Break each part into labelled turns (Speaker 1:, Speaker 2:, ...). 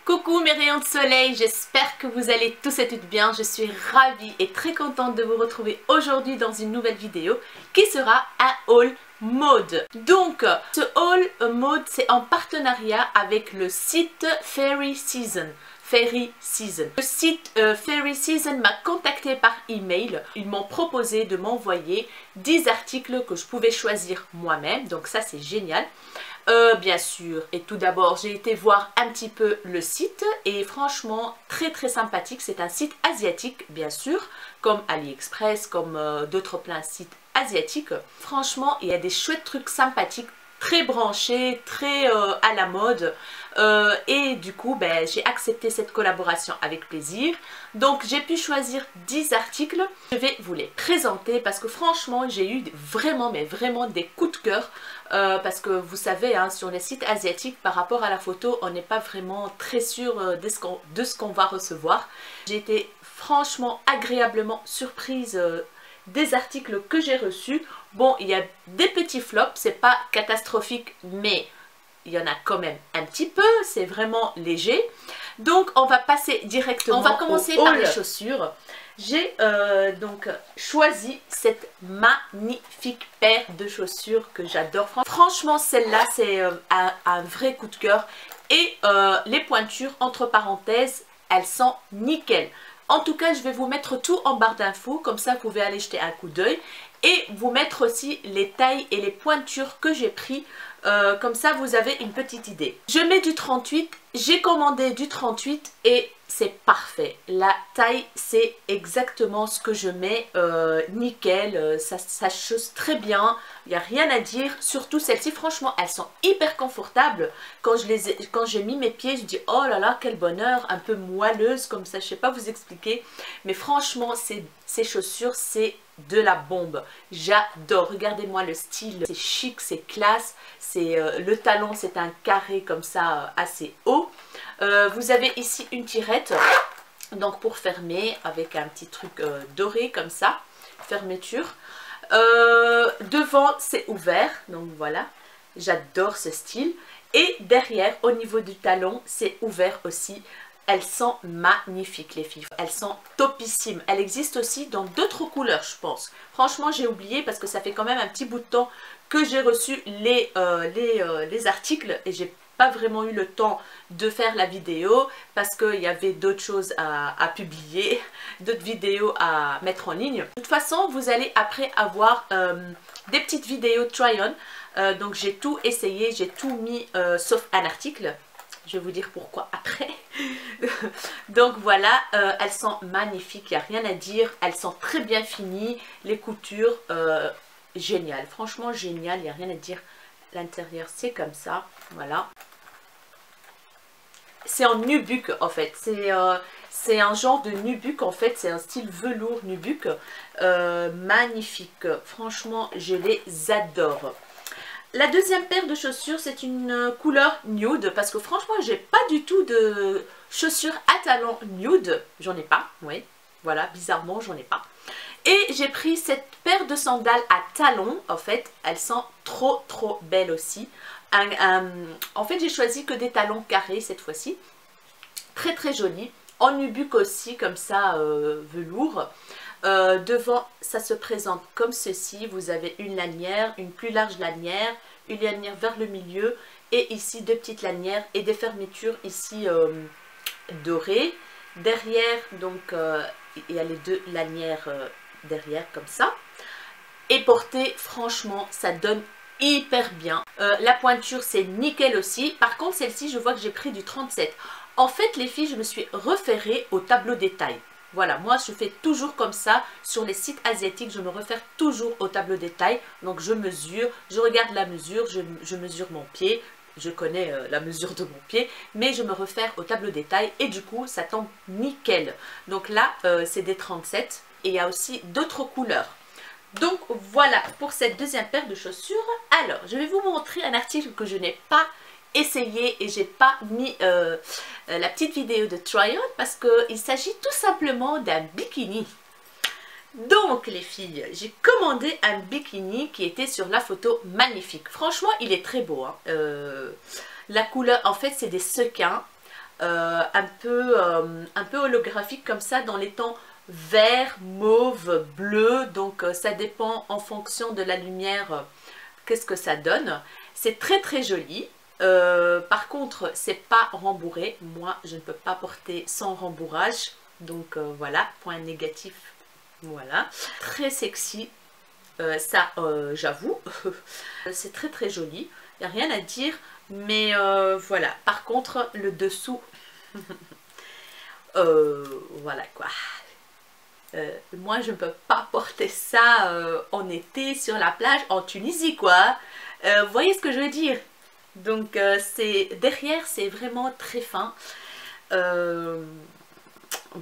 Speaker 1: Coucou mes rayons de soleil, j'espère que vous allez tous et toutes bien. Je suis ravie et très contente de vous retrouver aujourd'hui dans une nouvelle vidéo qui sera un haul mode. Donc ce haul mode c'est en partenariat avec le site Fairy Season. Le site Fairy Season m'a contacté par email. Ils m'ont proposé de m'envoyer 10 articles que je pouvais choisir moi-même. Donc ça c'est génial. Bien sûr, et tout d'abord j'ai été voir un petit peu le site et franchement très sympathique. C'est un site asiatique bien sûr, comme AliExpress, comme d'autres plein sites asiatiques. Franchement il y a des chouettes trucs sympathiques, très branchés, très à la mode, et du coup j'ai accepté cette collaboration avec plaisir. Donc j'ai pu choisir 10 articles, je vais vous les présenter parce que franchement j'ai eu vraiment des coups de cœur, parce que vous savez hein, sur les sites asiatiques par rapport à la photo on n'est pas vraiment très sûr de ce qu'on va recevoir. J'ai été franchement agréablement surprise des articles que j'ai reçus. Bon, il y a des petits flops, c'est pas catastrophique, mais il y en a quand même un petit peu, c'est vraiment léger. Donc on va passer directement. On va commencer par les chaussures. J'ai donc choisi cette magnifique paire de chaussures que j'adore. Franchement celle-là c'est un vrai coup de cœur. Et les pointures entre parenthèses, elles sont nickel. En tout cas, je vais vous mettre tout en barre d'infos, comme ça vous pouvez aller jeter un coup d'œil. Et vous mettre aussi les tailles et les pointures que j'ai pris, comme ça vous avez une petite idée. Je mets du 38, j'ai commandé du 38 et c'est parfait. La taille c'est exactement ce que je mets, nickel, ça chausse très bien, il n'y a rien à dire. Surtout celles-ci, franchement elles sont hyper confortables. Quand j'ai mis mes pieds, je dis oh là là quel bonheur, un peu moelleuse comme ça, je sais pas vous expliquer. Mais franchement ces chaussures c'est de la bombe, j'adore. Regardez-moi le style, c'est chic, c'est classe, c'est le talon c'est un carré comme ça assez haut. Vous avez ici une tirette donc pour fermer avec un petit truc doré comme ça, fermeture. Devant c'est ouvert, donc voilà, j'adore ce style. Et derrière au niveau du talon c'est ouvert aussi. Elles sont magnifiques les filles, elles sont topissimes. Elles existent aussi dans d'autres couleurs je pense. Franchement j'ai oublié parce que ça fait quand même un petit bout de temps que j'ai reçu les articles et j'ai pas vraiment eu le temps de faire la vidéo parce qu'il y avait d'autres choses à publier, d'autres vidéos à mettre en ligne. De toute façon vous allez après avoir des petites vidéos try-on, donc j'ai tout essayé, j'ai tout mis sauf un article. Je vais vous dire pourquoi après. Donc voilà, elles sont magnifiques, il n'y a rien à dire. Elles sont très bien finies. Les coutures, génial. Franchement génial, il n'y a rien à dire. L'intérieur c'est comme ça, voilà. C'est en nubuck en fait. C'est un genre de nubuck en fait. C'est un style velours nubuck. Magnifique. Franchement je les adore. La deuxième paire de chaussures, c'est une couleur nude parce que franchement, j'ai pas du tout de chaussures à talons nude. J'en ai pas, oui. Voilà, bizarrement, j'en ai pas. Et j'ai pris cette paire de sandales à talons. En fait, elles sont trop belles aussi. En fait, j'ai choisi que des talons carrés cette fois-ci. Très jolies. En nubuck aussi, comme ça, velours. Devant ça se présente comme ceci, vous avez une lanière, une plus large lanière, une lanière vers le milieu et ici deux petites lanières et des fermetures ici dorées. Derrière donc il y a les deux lanières derrière comme ça, et portée franchement ça donne hyper bien. La pointure c'est nickel aussi. Par contre celle-ci je vois que j'ai pris du 37. En fait les filles je me suis référée au tableau détail. Voilà, moi je fais toujours comme ça, sur les sites asiatiques, je me réfère toujours au tableau détail. Donc je mesure, je regarde la mesure, je mesure mon pied, je connais la mesure de mon pied, mais je me réfère au tableau détail et du coup ça tombe nickel. Donc là c'est des 37 et il y a aussi d'autres couleurs. Donc voilà pour cette deuxième paire de chaussures. Alors je vais vous montrer un article que je n'ai pas essayé et j'ai pas mis la petite vidéo de try-on parce qu'il s'agit tout simplement d'un bikini. Donc les filles, j'ai commandé un bikini qui était sur la photo magnifique. Franchement il est très beau hein. La couleur en fait c'est des sequins un peu holographique comme ça dans les tons vert, mauve, bleu. Donc ça dépend en fonction de la lumière, qu'est-ce que ça donne. C'est très très joli. Par contre, c'est pas rembourré. Moi, je ne peux pas porter sans rembourrage. Donc voilà, point négatif. Voilà, très sexy. Ça, j'avoue, c'est très très joli. Il n'y a rien à dire. Mais voilà, par contre, le dessous, voilà quoi. Moi, je ne peux pas porter ça en été sur la plage en Tunisie, quoi. Vous voyez ce que je veux dire? Donc, derrière, c'est vraiment très fin.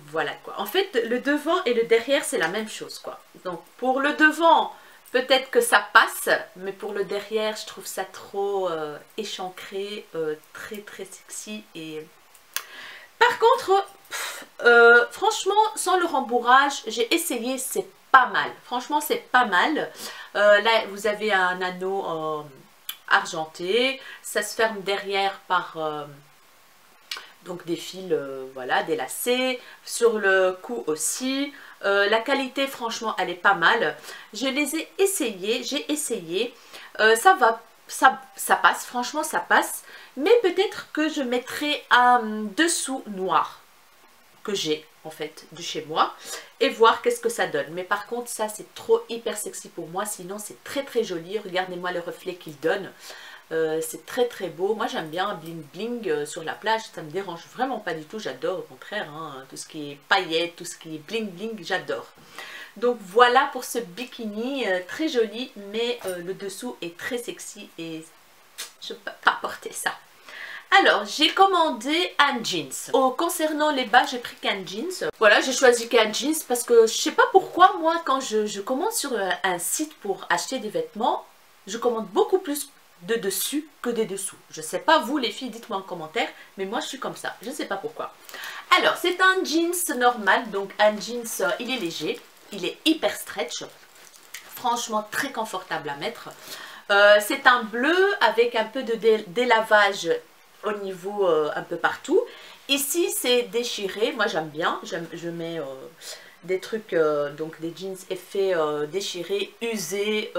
Speaker 1: Voilà, quoi. En fait, le devant et le derrière, c'est la même chose, quoi. Donc, pour le devant, peut-être que ça passe, mais pour le derrière, je trouve ça trop échancré, très, très sexy. Et par contre... franchement, sans le rembourrage, j'ai essayé, c'est pas mal. Franchement, c'est pas mal. Là, vous avez un anneau argenté. Ça se ferme derrière par donc des fils, voilà, des lacets. Sur le cou aussi. La qualité, franchement, elle est pas mal. Je les ai essayés, j'ai essayé. Ça va, ça passe, franchement, ça passe. Mais peut-être que je mettrai un dessous noir que j'ai en fait de chez moi et voir qu'est-ce que ça donne. Mais par contre ça c'est trop hyper sexy pour moi, sinon c'est très très joli. Regardez-moi le reflet qu'il donne, c'est très très beau. Moi j'aime bien bling bling sur la plage, ça me dérange vraiment pas du tout, j'adore au contraire, hein, tout ce qui est paillettes, tout ce qui est bling bling, j'adore. Donc voilà pour ce bikini très joli, mais le dessous est très sexy et je peux pas porter ça. Alors, j'ai commandé un jeans. Concernant les bas, j'ai pris qu'un jeans. Voilà, j'ai choisi qu'un jeans parce que je sais pas pourquoi, moi, quand je commande sur un site pour acheter des vêtements, je commande beaucoup plus de dessus que des dessous. Je sais pas vous, les filles, dites-moi en commentaire, mais moi, je suis comme ça. Je ne sais pas pourquoi. Alors, c'est un jeans normal, donc un jeans, il est léger, il est hyper stretch. Franchement, très confortable à mettre. C'est un bleu avec un peu de délavage au niveau un peu partout. Ici c'est déchiré, moi j'aime bien, je mets des trucs, donc des jeans effets déchirés, usés,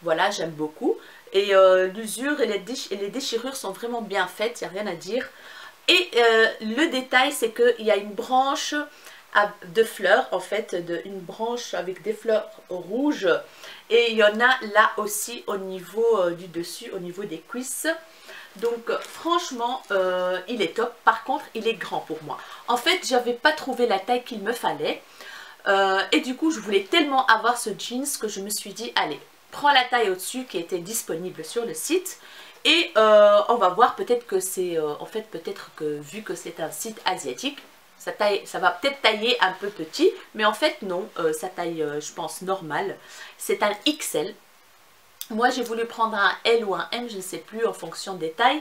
Speaker 1: voilà, j'aime beaucoup. Et l'usure et les déchirures sont vraiment bien faites, il n'y a rien à dire. Et le détail c'est qu'il y a une branche de fleurs, en fait, une branche avec des fleurs rouges. Et il y en a là aussi au niveau du dessus, au niveau des cuisses. Donc franchement, il est top. Par contre, il est grand pour moi. En fait, j'avais pas trouvé la taille qu'il me fallait. Et du coup, je voulais tellement avoir ce jeans que je me suis dit, allez, prends la taille au-dessus qui était disponible sur le site. Et on va voir, peut-être que c'est, en fait, peut-être que vu que c'est un site asiatique, ça va peut-être tailler un peu petit. Mais en fait, non, ça taille, je pense, normal. C'est un XL. Moi j'ai voulu prendre un L ou un M, je ne sais plus en fonction des tailles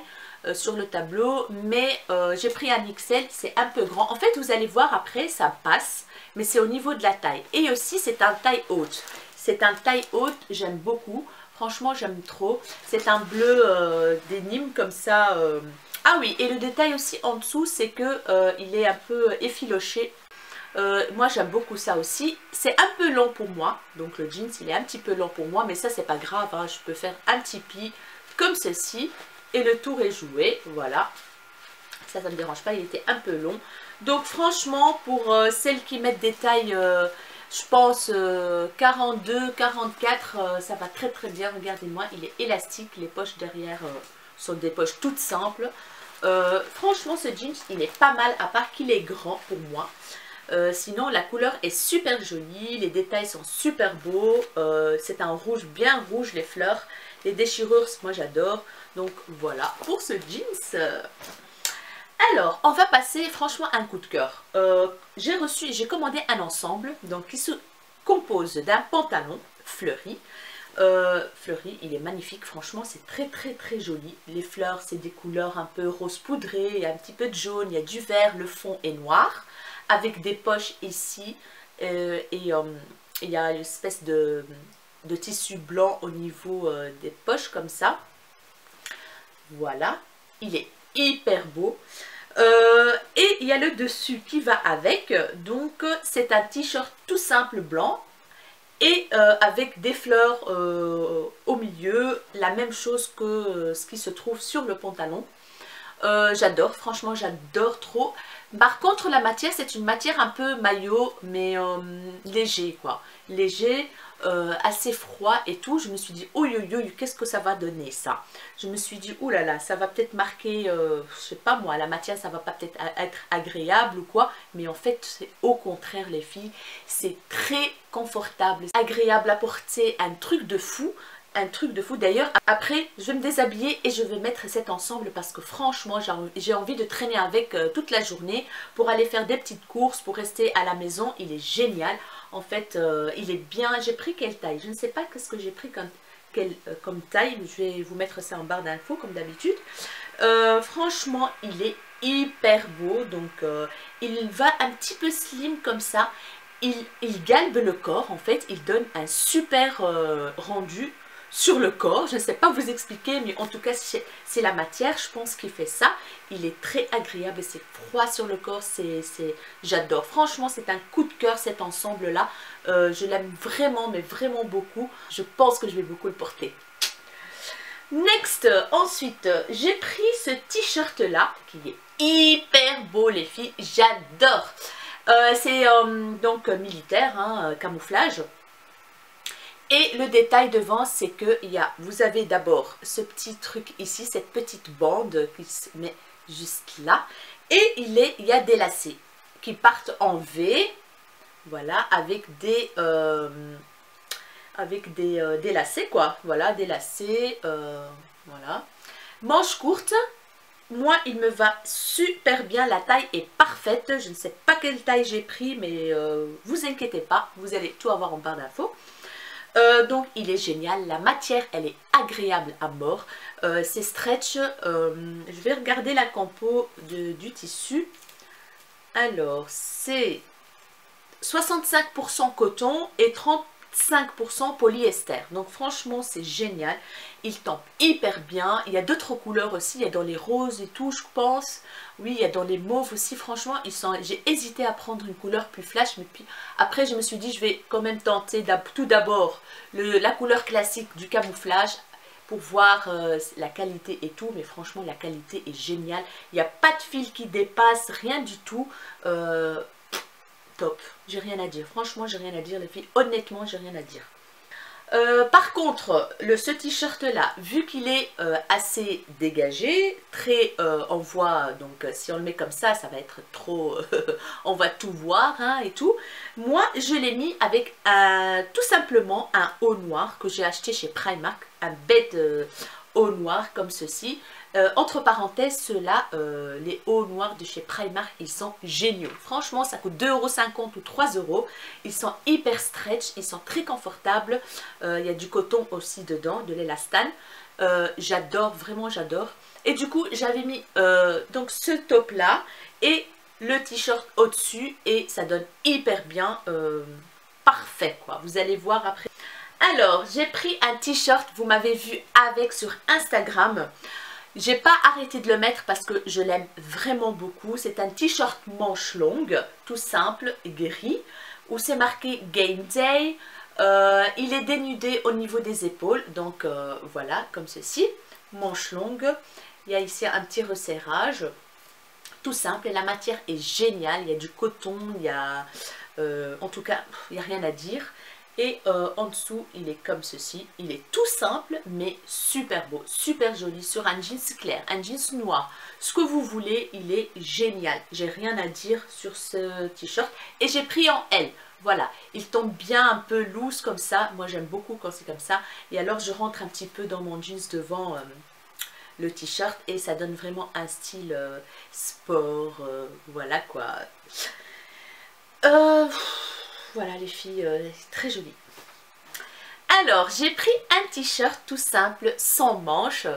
Speaker 1: sur le tableau, mais j'ai pris un XL, c'est un peu grand. En fait vous allez voir après, ça passe, mais c'est au niveau de la taille. Et aussi c'est un taille haute. C'est un taille haute, j'aime beaucoup, franchement j'aime trop. C'est un bleu dénime comme ça. Ah oui, et le détail aussi en dessous, c'est que il est un peu effiloché. Moi j'aime beaucoup ça aussi. C'est un peu long pour moi, donc le jeans il est un petit peu long pour moi, mais ça c'est pas grave, hein. Je peux faire un petit pli comme ceci et le tour est joué. Voilà, ça me dérange pas, il était un peu long. Donc franchement pour celles qui mettent des tailles je pense 42, 44, ça va très très bien. Regardez-moi, il est élastique, les poches derrière sont des poches toutes simples. Franchement ce jeans il est pas mal, à part qu'il est grand pour moi. Sinon la couleur est super jolie, les détails sont super beaux, c'est un rouge bien rouge, les fleurs, les déchirures moi j'adore. Donc voilà pour ce jeans. Alors on va passer franchement un coup de cœur. J'ai commandé un ensemble donc qui se compose d'un pantalon fleuri. Fleuri, il est magnifique, franchement c'est très très très joli. Les fleurs c'est des couleurs un peu rose poudré, il y a un petit peu de jaune, il y a du vert, le fond est noir avec des poches ici et il y a une espèce de tissu blanc au niveau des poches comme ça. Voilà, il est hyper beau. Et il y a le dessus qui va avec. Donc c'est un t-shirt tout simple blanc. Et avec des fleurs au milieu, la même chose que ce qui se trouve sur le pantalon. J'adore, franchement j'adore trop. Par contre la matière, c'est une matière un peu maillot, mais léger quoi. Léger, assez froid et tout. Je me suis dit, oh qu'est-ce que ça va donner ça? Je me suis dit, oh là là, ça va peut-être marquer, je sais pas moi, la matière ça va pas peut-être être agréable ou quoi. Mais en fait c'est au contraire les filles, c'est très confortable, agréable à porter, un truc de fou. Un truc de fou. D'ailleurs, après, je vais me déshabiller et je vais mettre cet ensemble parce que franchement, j'ai envie de traîner avec toute la journée pour aller faire des petites courses, pour rester à la maison. Il est génial. En fait, il est bien. J'ai pris quelle taille? Je ne sais pas ce que j'ai pris comme taille. Je vais vous mettre ça en barre d'infos comme d'habitude. Franchement, il est hyper beau. Donc, il va un petit peu slim comme ça. Il galbe le corps. En fait, il donne un super rendu sur le corps. Je ne sais pas vous expliquer, mais en tout cas c'est la matière, je pense, qui fait ça. Il est très agréable et c'est froid sur le corps. J'adore, franchement c'est un coup de cœur cet ensemble là. Je l'aime vraiment, mais vraiment beaucoup. Je pense que je vais beaucoup le porter. Next, ensuite j'ai pris ce t-shirt là qui est hyper beau les filles, j'adore. C'est donc militaire, hein, camouflage. Et le détail devant, c'est que vous avez d'abord ce petit truc ici, cette petite bande qui se met juste là. Et il y a des lacets qui partent en V, voilà, avec des lacets quoi. Voilà, des lacets, voilà. Manche courte. Moi, il me va super bien, la taille est parfaite. Je ne sais pas quelle taille j'ai pris, mais vous inquiétez pas, vous allez tout avoir en barre d'infos. Donc il est génial, la matière elle est agréable à mort, c'est stretch, je vais regarder la compo du tissu. Alors c'est 65% coton et 35% polyester, donc franchement c'est génial, il tombe hyper bien. Il y a d'autres couleurs aussi, il y a dans les roses et tout je pense, oui il y a dans les mauves aussi. Franchement j'ai hésité à prendre une couleur plus flash, mais puis après je me suis dit je vais quand même tenter tout d'abord la couleur classique du camouflage pour voir la qualité et tout. Mais franchement la qualité est géniale, il n'y a pas de fil qui dépasse, rien du tout. Top, j'ai rien à dire, franchement j'ai rien à dire les filles, honnêtement j'ai rien à dire. Par contre, ce t-shirt là, vu qu'il est assez dégagé, très on voit, donc si on le met comme ça va être trop, on va tout voir hein, et tout. Moi je l'ai mis avec tout simplement un haut noir que j'ai acheté chez Primark, un bête haut noir comme ceci. Entre parenthèses, ceux-là, les hauts noirs de chez Primark, ils sont géniaux. Franchement, ça coûte 2,50 € ou 3 €. Ils sont hyper stretch, ils sont très confortables. Il y a du coton aussi dedans, de l'élastane. J'adore, vraiment j'adore. Et du coup, j'avais mis donc ce top-là et le t-shirt au-dessus. Et ça donne hyper bien, parfait quoi. Vous allez voir après. Alors, j'ai pris un t-shirt, vous m'avez vu avec sur Instagram. J'ai pas arrêté de le mettre parce que je l'aime vraiment beaucoup. C'est un t-shirt manche longue, tout simple, gris, où c'est marqué Game Day. Il est dénudé au niveau des épaules, donc voilà, comme ceci, manche longue. Il y a ici un petit resserrage, tout simple, et la matière est géniale. Il y a du coton, il y a, en tout cas, il n'y a rien à dire. Et en dessous, il est comme ceci. Il est tout simple, mais super beau, super joli, sur un jeans clair, un jeans noir. Ce que vous voulez, il est génial. J'ai rien à dire sur ce t-shirt. Et j'ai pris en L. Voilà, il tombe bien un peu loose comme ça. Moi, j'aime beaucoup quand c'est comme ça. Et alors, je rentre un petit peu dans mon jeans devant le t-shirt. Et ça donne vraiment un style sport. Voilà quoi. Voilà les filles, très joli. Alors j'ai pris un t-shirt tout simple sans manches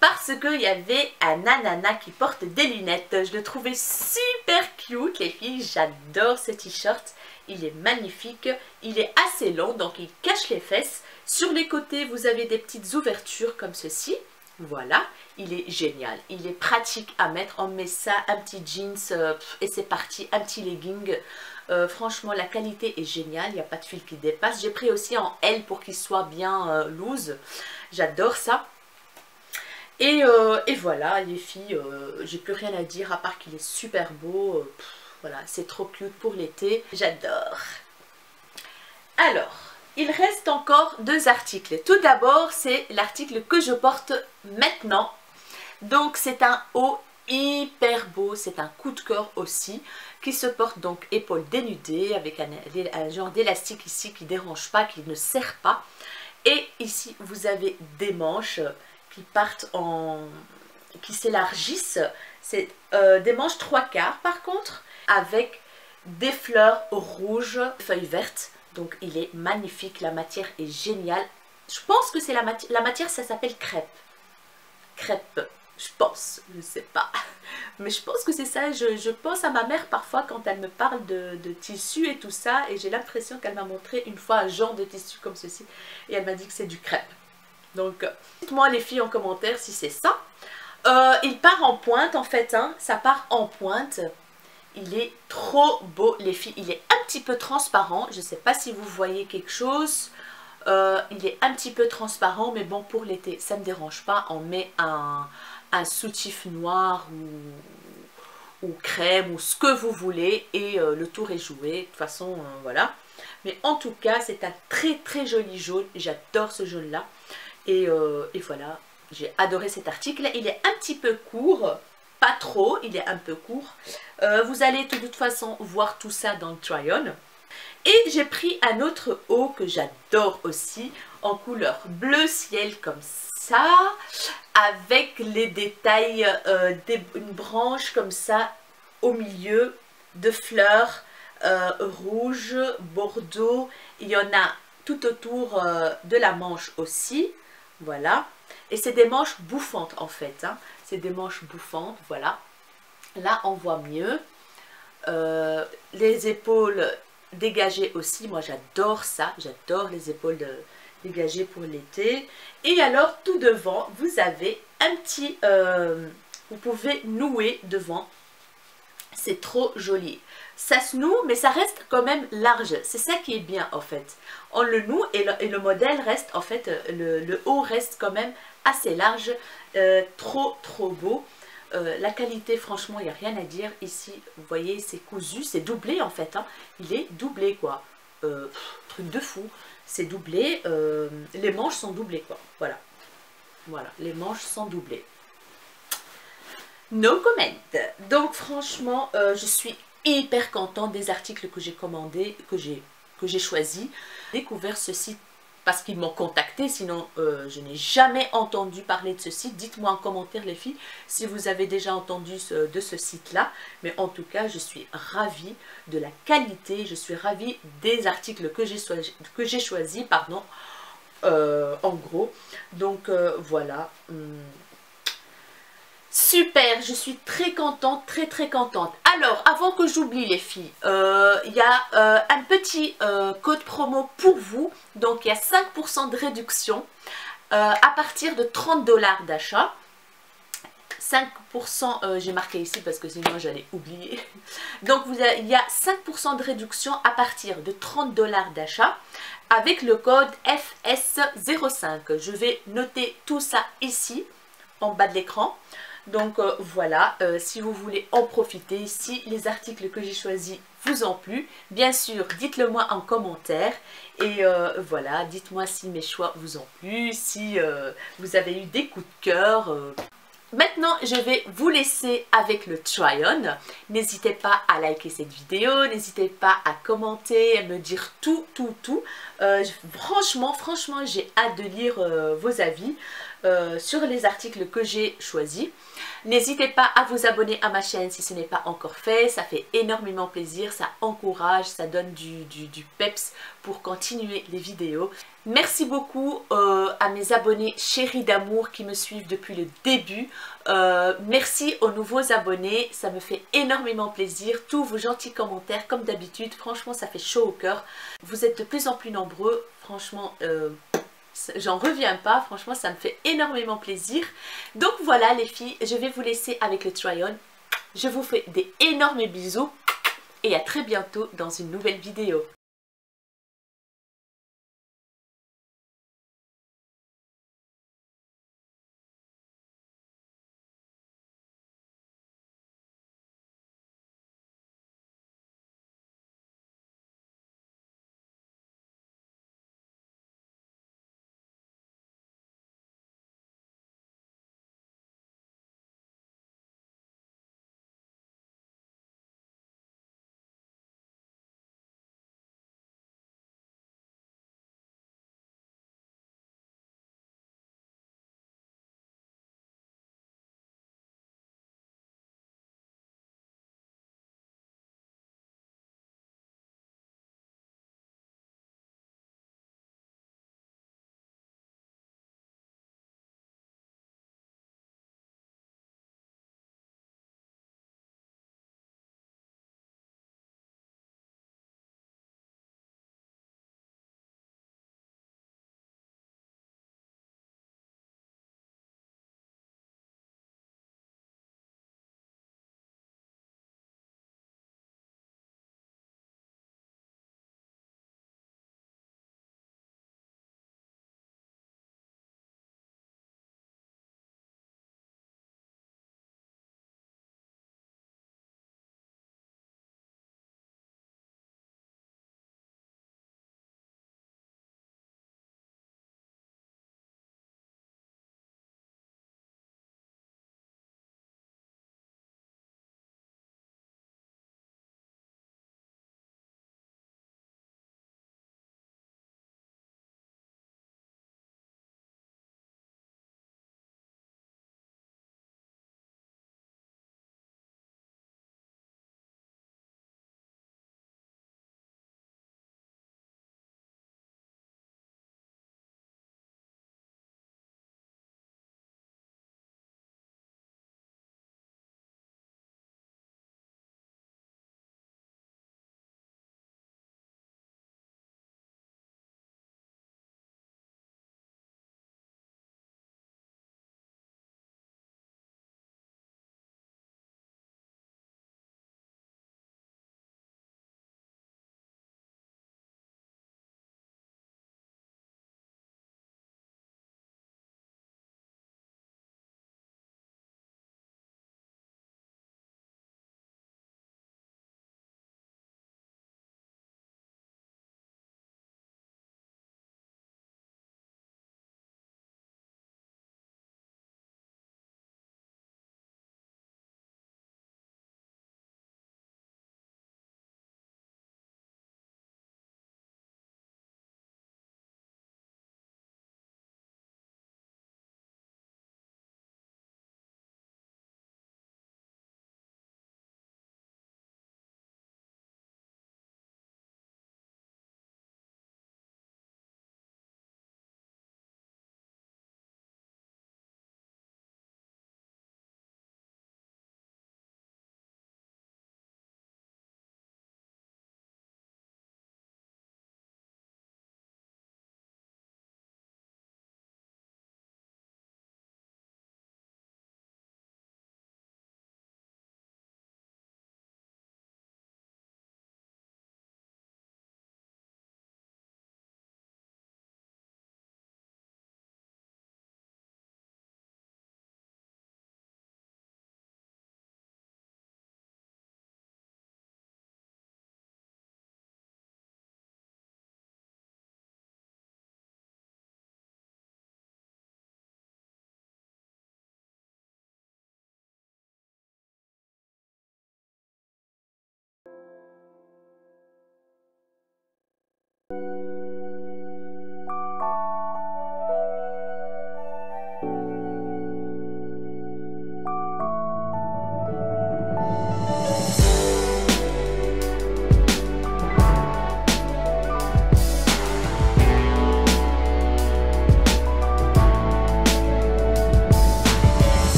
Speaker 1: parce qu'il y avait un ananas qui porte des lunettes. Je le trouvais super cute les filles, j'adore ce t-shirt. Il est magnifique, il est assez long donc il cache les fesses. Sur les côtés vous avez des petites ouvertures comme ceci. Voilà, il est génial, il est pratique à mettre, on met ça, un petit jeans et c'est parti, un petit legging. Franchement la qualité est géniale, il n'y a pas de fil qui dépasse. J'ai pris aussi en L pour qu'il soit bien loose, j'adore ça. Et voilà les filles, j'ai plus rien à dire à part qu'il est super beau. Voilà, c'est trop cute pour l'été, j'adore. Alors, il reste encore deux articles. Tout d'abord, c'est l'article que je porte maintenant. Donc, c'est un haut hyper beau, c'est un coup de cœur aussi, qui se porte donc épaules dénudées, avec un genre d'élastique ici qui ne dérange pas, qui ne serre pas. Et ici, vous avez des manches qui partent qui s'élargissent. C'est des manches 3/4 par contre, avec des fleurs rouges, feuilles vertes. Donc il est magnifique, la matière est géniale. Je pense que c'est la matière, ça s'appelle crêpe. Crêpe, je pense, je ne sais pas. Mais je pense que c'est ça, je pense à ma mère parfois quand elle me parle de tissu et tout ça. Et j'ai l'impression qu'elle m'a montré une fois un genre de tissu comme ceci. Et elle m'a dit que c'est du crêpe. Donc dites-moi les filles en commentaire si c'est ça. Il part en pointe en fait, hein, ça part en pointe. Il est trop beau les filles, il est un petit peu transparent, je ne sais pas si vous voyez quelque chose, il est un petit peu transparent mais bon pour l'été ça ne me dérange pas, on met un soutif noir ou crème ou ce que vous voulez et le tour est joué, de toute façon voilà. Mais en tout cas c'est un très très joli jaune, j'adore ce jaune là et voilà, j'ai adoré cet article, il est un petit peu court. Pas trop, il est un peu court. Vous allez de toute façon voir tout ça dans le try-on. Et j'ai pris un autre haut que j'adore aussi, en couleur bleu ciel comme ça, avec les détails, une branche comme ça au milieu de fleurs rouges, bordeaux. Il y en a tout autour de la manche aussi. Voilà. Et c'est des manches bouffantes en fait, hein. C'est des manches bouffantes, voilà. Là, on voit mieux. Les épaules dégagées aussi, moi j'adore ça. J'adore les épaules dégagées pour l'été. Et alors, tout devant, vous avez un petit... vous pouvez nouer devant. C'est trop joli. Ça se noue, mais ça reste quand même large. C'est ça qui est bien, en fait. On le noue et le modèle reste, en fait, le haut reste quand même assez large. Trop, trop beau. La qualité, franchement, il n'y a rien à dire. Ici, vous voyez, c'est cousu, c'est doublé, en fait. Hein. Il est doublé, quoi. Truc de fou. C'est doublé. Les manches sont doublées, quoi. Voilà. Voilà, les manches sont doublées. No comment. Donc franchement, je suis hyper contente des articles que j'ai commandés, que j'ai choisis. J'ai découvert ce site parce qu'ils m'ont contacté, sinon je n'ai jamais entendu parler de ce site. Dites-moi en commentaire les filles si vous avez déjà entendu de ce site-là. Mais en tout cas, je suis ravie de la qualité, je suis ravie des articles que j'ai choisis, pardon, en gros. Donc voilà. Super, je suis très contente, très très contente. Alors, avant que j'oublie les filles, il y a un petit code promo pour vous. Donc, il y a 5% de réduction à partir de 30 $ d'achat. 5%, j'ai marqué ici parce que sinon j'allais oublier. Donc, il y a 5% de réduction à partir de 30 $ d'achat avec le code FS05. Je vais noter tout ça ici, en bas de l'écran. Donc voilà, si vous voulez en profiter, si les articles que j'ai choisis vous ont plu, bien sûr, dites-le moi en commentaire. Et voilà, dites-moi si mes choix vous ont plu, si vous avez eu des coups de cœur. Maintenant, je vais vous laisser avec le try-on. N'hésitez pas à liker cette vidéo, n'hésitez pas à commenter, à me dire tout. Franchement, j'ai hâte de lire vos avis sur les articles que j'ai choisis. N'hésitez pas à vous abonner à ma chaîne si ce n'est pas encore fait, ça fait énormément plaisir, ça encourage, ça donne du peps pour continuer les vidéos. Merci beaucoup à mes abonnés chéris d'amour qui me suivent depuis le début. Merci aux nouveaux abonnés, ça me fait énormément plaisir. Tous vos gentils commentaires comme d'habitude, franchement ça fait chaud au cœur. Vous êtes de plus en plus nombreux, franchement j'en reviens pas, franchement ça me fait énormément plaisir. Donc voilà les filles, je vais vous laisser avec le try-on. Je vous fais des énormes bisous et à très bientôt dans une nouvelle vidéo.